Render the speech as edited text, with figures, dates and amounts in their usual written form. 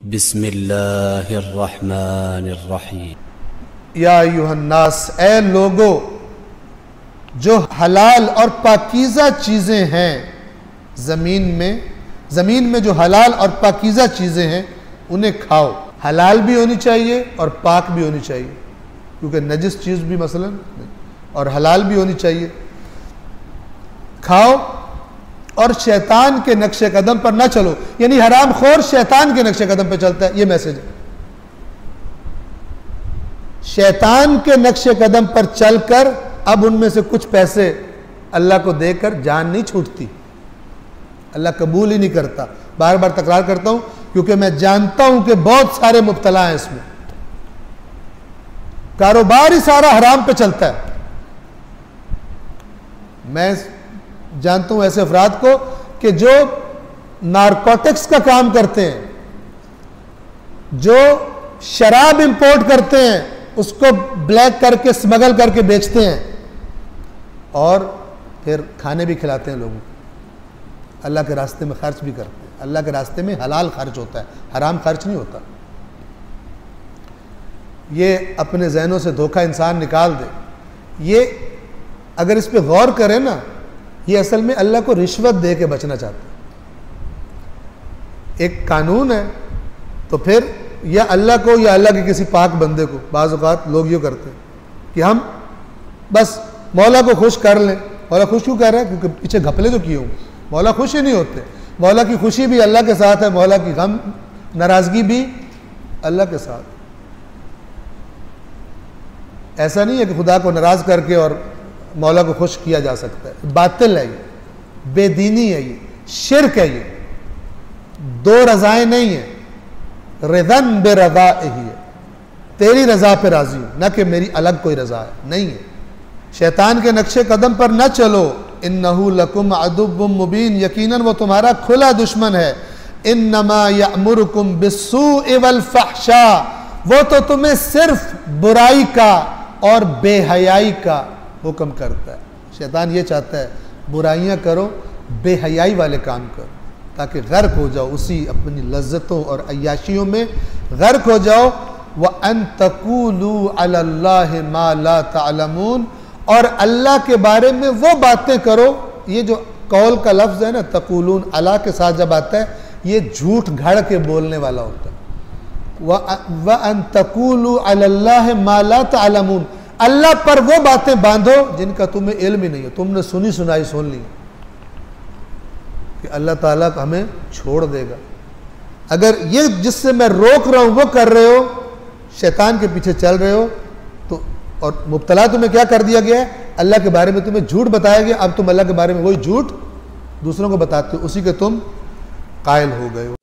بسم اللہ الرحمن الرحیم۔ یا ایھا الناس، اے لوگو جو حلال اور پاکیزہ چیزیں ہیں زمین میں جو حلال اور پاکیزہ چیزیں ہیں انہیں کھاؤ۔ حلال بھی ہونی چاہیے اور پاک بھی ہونی چاہیے، کیونکہ نجس چیز بھی مثلا اور حلال بھی ہونی چاہیے۔ کھاؤ اور شیطان کے نقش قدم پر نہ چلو، یعنی حرام خور شیطان کے نقش قدم پہ چلتا ہے، یہ میسج ہے۔ شیطان کے نقش قدم پر چل کر اب ان میں سے کچھ پیسے اللہ کو دے کر جان نہیں چھوٹتی، اللہ قبول ہی نہیں کرتا۔ بار بار تکرار کرتا ہوں کیونکہ میں جانتا ہوں کہ بہت سارے مبتلا ہیں اس میں، کاروبار ہی سارا حرام پہ چلتا ہے۔ میں جانتا ہوں ایسے افراد کو کہ جو نارکوٹکس کا کام کرتے ہیں، جو شراب امپورٹ کرتے ہیں، اس کو بلیک کر کے سمگل کر کے بیچتے ہیں اور پھر کھانے بھی کھلاتے ہیں لوگوں کو، اللہ کے راستے میں خرچ بھی کرتے ہیں۔ اللہ کے راستے میں حلال خرچ ہوتا ہے، حرام خرچ نہیں ہوتا۔ یہ اپنے ذہنوں سے دھوکہ انسان نکال دے۔ یہ اگر اس پہ غور کرے نا، یہ اصل میں اللہ کو رشوت دے کے بچنا چاہتا ہے۔ ایک قانون ہے تو پھر یا اللہ کو یا اللہ کے کسی پاک بندے کو، بعض اوقات لوگ یہ کرتے ہیں کہ ہم بس مولا کو خوش کر لیں۔ مولا خوش کیوں کر رہا ہے؟ کیونکہ پیچھے گھپلے تو کیے ہوں۔ مولا خوش ہی نہیں ہوتے۔ مولا کی خوشی بھی اللہ کے ساتھ ہے، مولا کی غم ناراضگی بھی اللہ کے ساتھ۔ ایسا نہیں ہے کہ خدا کو ناراض کر کے اور مولا کو خوش کیا جا سکتا ہے۔ باطل ہے، یہ بے دینی ہے، یہ شرک ہے، یہ دو رضائیں نہیں ہیں۔ رضن بے رضا ہی ہے، تیری رضا پہ راضی ہوں، نہ کہ میری الگ کوئی رضا ہے، نہیں ہے۔ شیطان کے نقش قدم پر نہ چلو۔ انہو لکم عدو مبین، یقیناً وہ تمہارا کھلا دشمن ہے۔ انما یأمرکم بالسوء والفحشاء، وہ تو تمہیں صرف برائی کا اور بے حیائی کا حکم کرتا ہے۔ شیطان یہ چاہتا ہے برائیاں کرو، بے حیائی والے کام کرو، تاکہ غرق ہو جاؤ اسی اپنی لذتوں اور عیاشیوں میں غرق ہو جاؤ۔ وَأَن تَقُولُوا عَلَى اللَّهِ مَا لَا تَعْلَمُونَ، اور اللہ کے بارے میں وہ باتیں کرو۔ یہ جو قول کا لفظ ہے نا، تقولون، اللہ کے ساتھ جب آتا ہے یہ جھوٹ گھڑ کے بولنے والا ہوتا ہے۔ وَأَن تَقُولُوا عَلَى اللَّهِ مَا لَا تَعْلَمُونَ، اللہ پر وہ باتیں باندھو جن کا تمہیں علم ہی نہیں ہے، تم نے سنی سنائی سن لی کہ اللہ تعالیٰ ہمیں چھوڑ دے گا۔ اگر یہ جس سے میں روک رہا ہوں وہ کر رہے ہو، شیطان کے پیچھے چل رہے ہو، تو اور مبتلا تمہیں کیا کر دیا گیا ہے؟ اللہ کے بارے میں تمہیں جھوٹ بتایا گیا، اب تم اللہ کے بارے میں وہی جھوٹ دوسروں کو بتاتے ہو، اسی کے تم قائل ہو گئے ہو۔